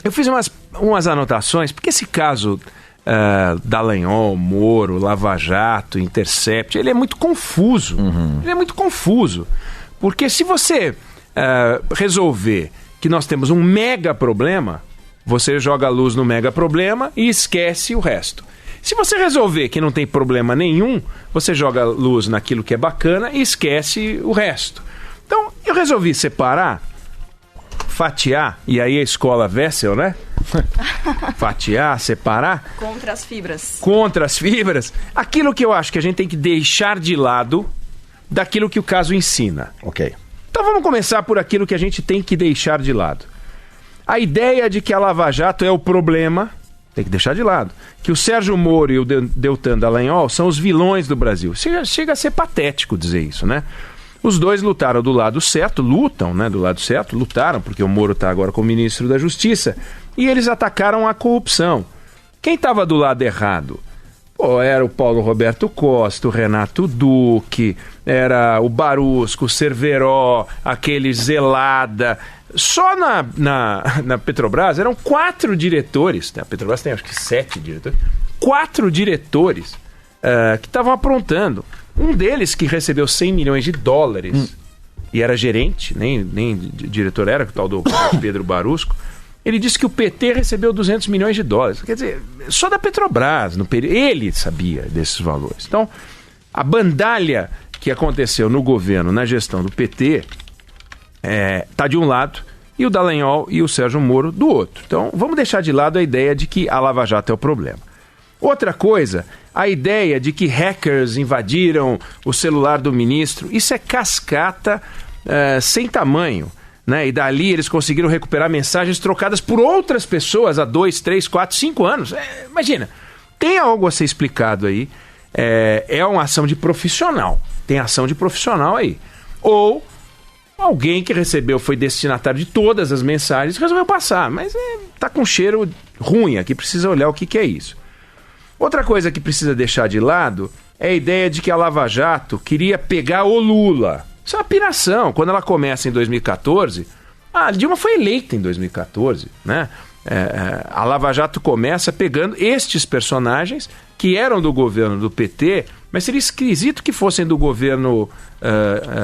Eu fiz umas anotações, porque esse caso Dallagnol, Moro, Lava Jato, Intercept, ele é muito confuso. Ele é muito confuso. Porque se você resolver que nós temos um mega problema, você joga a luz no mega problema e esquece o resto. Se você resolver que não tem problema nenhum, você joga a luz naquilo que é bacana e esquece o resto. Então, eu resolvi separar, fatiar, e aí a escola Wessel, né? Fatiar, separar. Contra as fibras. Contra as fibras. Aquilo que eu acho que a gente tem que deixar de lado daquilo que o caso ensina. Ok. Então vamos começar por aquilo que a gente tem que deixar de lado. A ideia de que a Lava Jato é o problema, tem que deixar de lado. Que o Sérgio Moro e o Deltan Dallagnol são os vilões do Brasil. Chega a ser patético dizer isso, né? Os dois lutaram do lado certo, lutam, né, do lado certo, lutaram, porque o Moro está agora como ministro da Justiça, e eles atacaram a corrupção. Quem estava do lado errado? Era o Paulo Roberto Costa, o Renato Duque, era o Barusco, o Cerveró, aquele Zelada. Só na Petrobras eram 4 diretores, a Petrobras tem acho que 7 diretores, 4 diretores que estavam aprontando. Um deles que recebeu 100 milhões de dólares e era gerente, nem diretor era, o tal do Pedro Barusco, ele disse que o PT recebeu 200 milhões de dólares. Quer dizer, só da Petrobras, ele sabia desses valores. Então, a bandalha que aconteceu no governo, na gestão do PT, está de um lado, e o Dallagnol e o Sérgio Moro do outro. Então, vamos deixar de lado a ideia de que a Lava Jato é o problema. Outra coisa, a ideia de que hackers invadiram o celular do ministro, isso é cascata sem tamanho, né? E dali eles conseguiram recuperar mensagens trocadas por outras pessoas há 2, 3, 4, 5 anos. Imagina, tem algo a ser explicado aí, é uma ação de profissional, tem ação de profissional aí. Ou alguém que recebeu, foi destinatário de todas as mensagens, resolveu passar, mas tá com cheiro ruim aqui, precisa olhar o que é isso. Outra coisa que precisa deixar de lado é a ideia de que a Lava Jato queria pegar o Lula. Isso é uma piração. Quando ela começa em 2014, a Dilma foi eleita em 2014, né? A Lava Jato começa pegando estes personagens que eram do governo do PT, mas seria esquisito que fossem do governo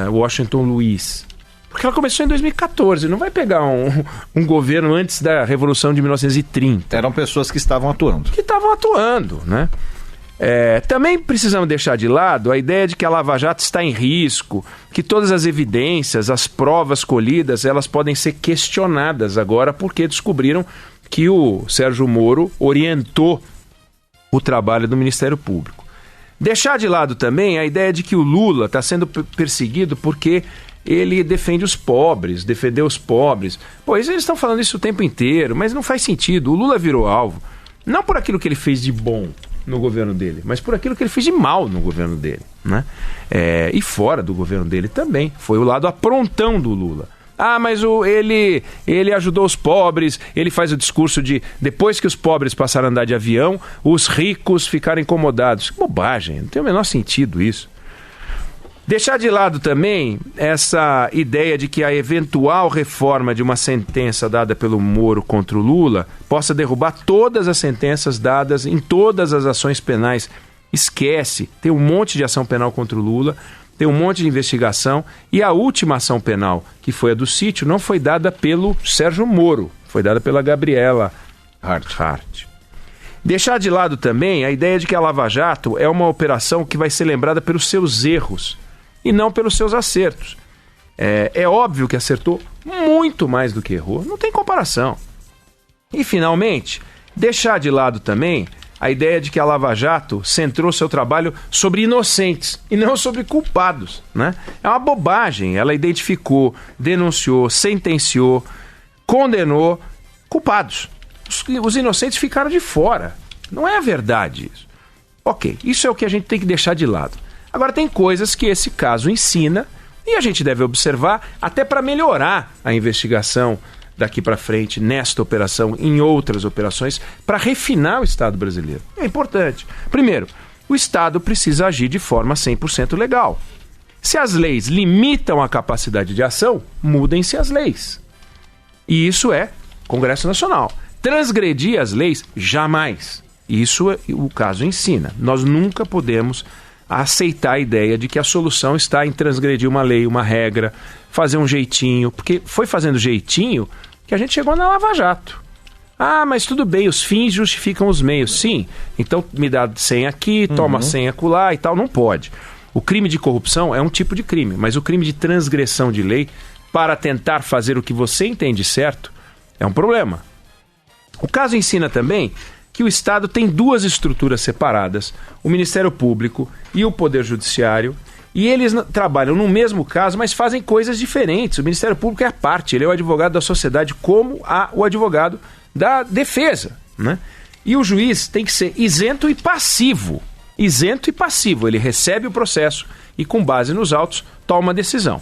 Washington Luiz. Porque ela começou em 2014, não vai pegar um governo antes da Revolução de 1930. Eram pessoas que estavam atuando. Né? Também precisamos deixar de lado a ideia de que a Lava Jato está em risco, que todas as evidências, as provas colhidas, elas podem ser questionadas agora porque descobriram que o Sérgio Moro orientou o trabalho do Ministério Público. Deixar de lado também a ideia de que o Lula está sendo perseguido porque ele defende os pobres, defendeu os pobres. Pois eles estão falando isso o tempo inteiro, mas não faz sentido. O Lula virou alvo, não por aquilo que ele fez de bom no governo dele, mas por aquilo que ele fez de mal no governo dele, né? E fora do governo dele também. Foi o lado aprontão do Lula. Mas ele ajudou os pobres, ele faz o discurso de depois que os pobres passaram a andar de avião, os ricos ficaram incomodados. Que bobagem, não tem o menor sentido isso. Deixar de lado também essa ideia de que a eventual reforma de uma sentença dada pelo Moro contra o Lula possa derrubar todas as sentenças dadas em todas as ações penais. Esquece, tem um monte de ação penal contra o Lula, tem um monte de investigação, e a última ação penal, que foi a do sítio, não foi dada pelo Sérgio Moro, foi dada pela Gabriela Hart. Deixar de lado também a ideia de que a Lava Jato é uma operação que vai ser lembrada pelos seus erros e não pelos seus acertos. É óbvio que acertou muito mais do que errou, não tem comparação. E, finalmente, deixar de lado também a ideia de que a Lava Jato centrou seu trabalho sobre inocentes e não sobre culpados, né? É uma bobagem. Ela identificou, denunciou, sentenciou, condenou culpados. Os inocentes ficaram de fora. Não é verdade isso. Ok, isso é o que a gente tem que deixar de lado. Agora, tem coisas que esse caso ensina e a gente deve observar até para melhorar a investigação daqui para frente, nesta operação, em outras operações, para refinar o Estado brasileiro. É importante. Primeiro, o Estado precisa agir de forma 100% legal. Se as leis limitam a capacidade de ação, mudem-se as leis. E isso é Congresso Nacional. Transgredir as leis, jamais. Isso o caso ensina. Nós nunca podemos aceitar a ideia de que a solução está em transgredir uma lei, uma regra, fazer um jeitinho, porque foi fazendo jeitinho que a gente chegou na Lava Jato. Ah, mas tudo bem, os fins justificam os meios. Sim, então me dá senha aqui, toma senha acolá e tal, não pode. O crime de corrupção é um tipo de crime, mas o crime de transgressão de lei para tentar fazer o que você entende certo é um problema. O caso ensina também que o Estado tem duas estruturas separadas, o Ministério Público e o Poder Judiciário, e eles trabalham no mesmo caso, mas fazem coisas diferentes. O Ministério Público é a parte, ele é o advogado da sociedade como o advogado da defesa, né? E o juiz tem que ser isento e passivo. Isento e passivo, ele recebe o processo e, com base nos autos, toma uma decisão.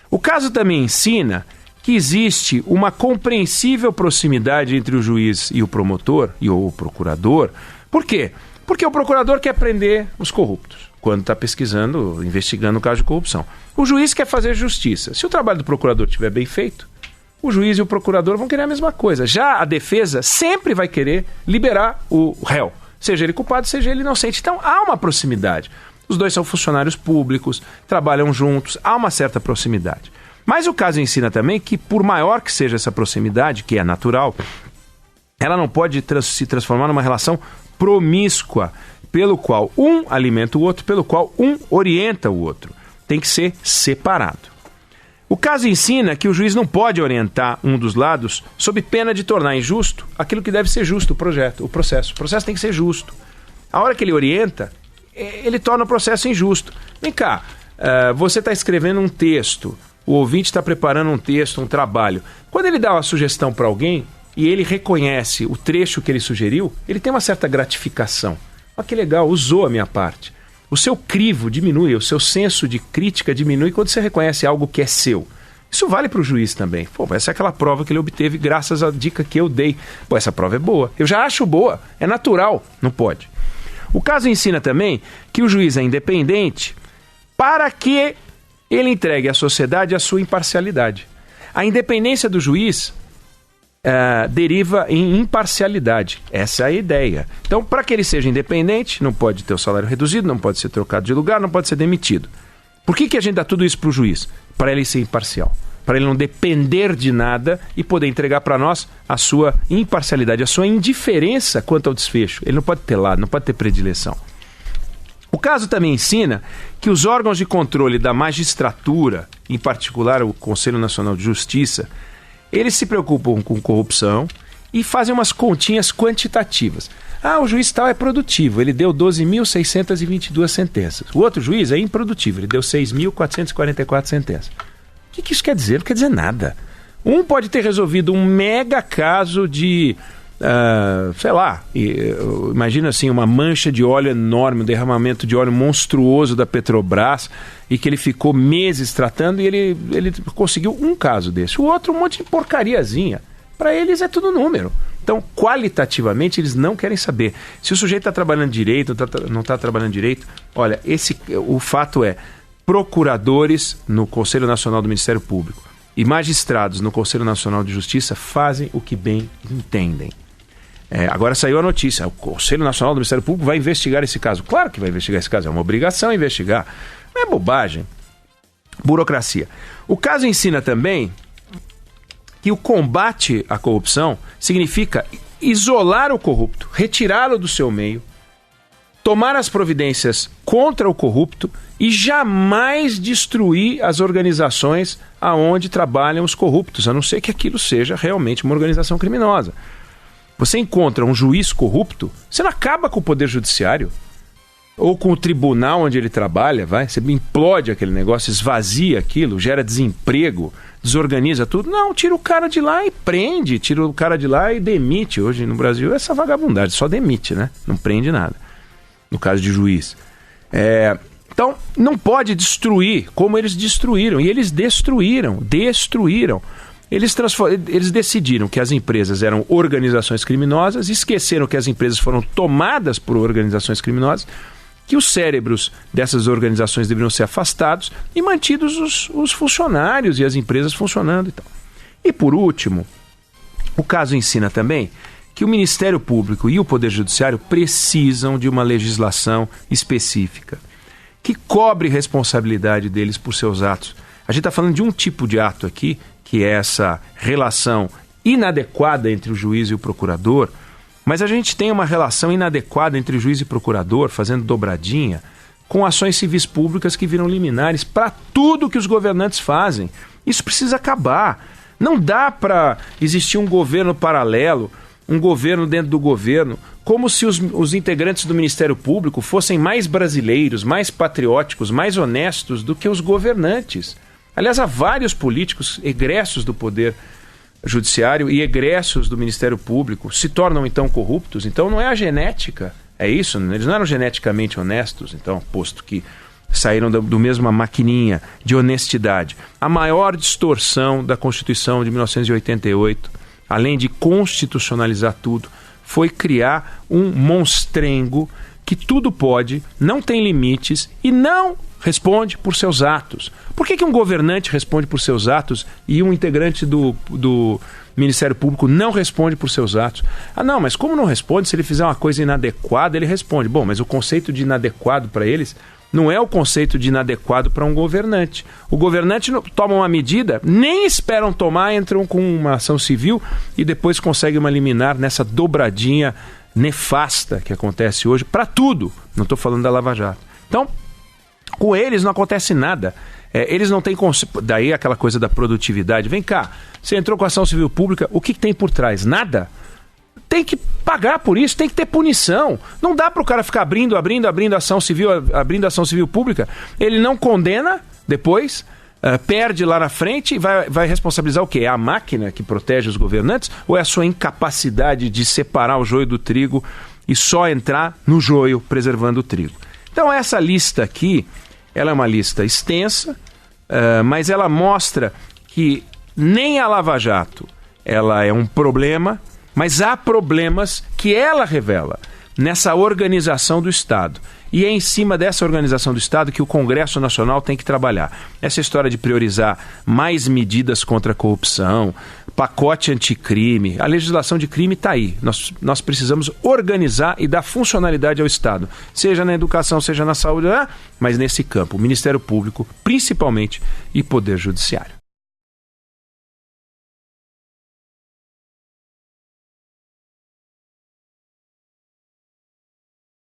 O caso também ensina que existe uma compreensível proximidade entre o juiz e o promotor e o procurador. Por quê? Porque o procurador quer prender os corruptos quando está pesquisando, investigando o caso de corrupção. O juiz quer fazer justiça. Se o trabalho do procurador estiver bem feito, o juiz e o procurador vão querer a mesma coisa. Já a defesa sempre vai querer liberar o réu, seja ele culpado, seja ele inocente. Então há uma proximidade. Os dois são funcionários públicos, trabalham juntos, há uma certa proximidade. Mas o caso ensina também que, por maior que seja essa proximidade, que é natural, ela não pode se transformar numa relação promíscua, pelo qual um alimenta o outro, pelo qual um orienta o outro. Tem que ser separado. O caso ensina que o juiz não pode orientar um dos lados sob pena de tornar injusto aquilo que deve ser justo, o processo. O processo tem que ser justo. A hora que ele orienta, ele torna o processo injusto. Vem cá, você está escrevendo um texto, o ouvinte está preparando um texto, um trabalho. Quando ele dá uma sugestão para alguém e ele reconhece o trecho que ele sugeriu, ele tem uma certa gratificação. Olha que legal, usou a minha parte. O seu crivo diminui, o seu senso de crítica diminui quando você reconhece algo que é seu. Isso vale para o juiz também. Pô, essa é aquela prova que ele obteve graças à dica que eu dei. Pô, essa prova é boa. Eu já acho boa, é natural, não pode. O caso ensina também que o juiz é independente para que ele entregue à sociedade a sua imparcialidade. A independência do juiz deriva em imparcialidade. Essa é a ideia. Então, para que ele seja independente, não pode ter o salário reduzido, não pode ser trocado de lugar, não pode ser demitido. Por que a gente dá tudo isso para o juiz? Para ele ser imparcial. Para ele não depender de nada e poder entregar para nós a sua imparcialidade, a sua indiferença quanto ao desfecho. Ele não pode ter lado, não pode ter predileção. O caso também ensina que os órgãos de controle da magistratura, em particular o Conselho Nacional de Justiça, eles se preocupam com corrupção e fazem umas continhas quantitativas. Ah, o juiz tal é produtivo, ele deu 12.622 sentenças. O outro juiz é improdutivo, ele deu 6.444 sentenças. O que isso quer dizer? Não quer dizer nada. Um pode ter resolvido um mega caso de... sei lá, imagina assim, uma mancha de óleo enorme, um derramamento de óleo monstruoso da Petrobras e que ele ficou meses tratando e ele conseguiu um caso desse. O outro, um monte de porcariazinha. Para eles é tudo número. Então, qualitativamente, eles não querem saber. Se o sujeito está trabalhando direito, não está trabalhando direito, olha, o fato é, procuradores no Conselho Nacional do Ministério Público e magistrados no Conselho Nacional de Justiça fazem o que bem entendem. Agora saiu a notícia, o Conselho Nacional do Ministério Público vai investigar esse caso. Claro que vai investigar esse caso, é uma obrigação investigar. Não é bobagem. Burocracia. O caso ensina também que o combate à corrupção significa isolar o corrupto, retirá-lo do seu meio, tomar as providências contra o corrupto e jamais destruir as organizações aonde trabalham os corruptos, a não ser que aquilo seja realmente uma organização criminosa. Você encontra um juiz corrupto, você não acaba com o poder judiciário ou com o tribunal onde ele trabalha, você implode aquele negócio, esvazia aquilo, gera desemprego, desorganiza tudo. Não, tira o cara de lá e prende, tira o cara de lá e demite. Hoje no Brasil essa vagabundagem, só demite, né? Não prende nada, no caso de juiz. Então, não pode destruir como eles destruíram, e eles destruíram. Eles decidiram que as empresas eram organizações criminosas, esqueceram que as empresas foram tomadas por organizações criminosas, que os cérebros dessas organizações deveriam ser afastados e mantidos os funcionários e as empresas funcionando e tal. E por último, O caso ensina também que o Ministério Público e o Poder Judiciário precisam de uma legislação específica que cobre responsabilidade deles por seus atos. A gente está falando de um tipo de ato aqui, que é essa relação inadequada entre o juiz e o procurador, mas a gente tem uma relação inadequada entre o juiz e o procurador, fazendo dobradinha, com ações civis públicas que viram liminares para tudo que os governantes fazem. Isso precisa acabar. Não dá para existir um governo paralelo, um governo dentro do governo, como se os integrantes do Ministério Público fossem mais brasileiros, mais patrióticos, mais honestos do que os governantes. Aliás, há vários políticos egressos do Poder Judiciário e egressos do Ministério Público se tornam então corruptos. Então não é a genética, é isso? Eles não eram geneticamente honestos, então, posto que saíram do mesma maquininha de honestidade. A maior distorção da Constituição de 1988, além de constitucionalizar tudo, foi criar um monstrengo que tudo pode, não tem limites e não responde por seus atos. Por que um governante responde por seus atos e um integrante do Ministério Público não responde por seus atos? Ah, não, mas como não responde? Se ele fizer uma coisa inadequada, ele responde. Bom, mas o conceito de inadequado para eles não é o conceito de inadequado para um governante. O governante toma uma medida, nem esperam tomar, entram com uma ação civil e depois conseguem uma liminar nessa dobradinha nefasta que acontece hoje para tudo. Não estou falando da Lava Jato. Então, com eles não acontece nada. Eles não têm... Daí aquela coisa da produtividade. Vem cá, você entrou com ação civil pública, o que tem por trás? Nada? Tem que pagar por isso, tem que ter punição. Não dá para o cara ficar abrindo ação civil pública. Ele não condena depois, perde lá na frente e vai responsabilizar o quê? É a máquina que protege os governantes ou é a sua incapacidade de separar o joio do trigo e só entrar no joio preservando o trigo? Então essa lista aqui, ela é uma lista extensa, mas ela mostra que nem a Lava Jato ela é um problema, mas há problemas que ela revela nessa organização do Estado. E é em cima dessa organização do Estado que o Congresso Nacional tem que trabalhar. Essa história de priorizar mais medidas contra a corrupção, pacote anticrime, a legislação de crime está aí. Nós precisamos organizar e dar funcionalidade ao Estado, seja na educação, seja na saúde, mas nesse campo, o Ministério Público, principalmente, e Poder Judiciário.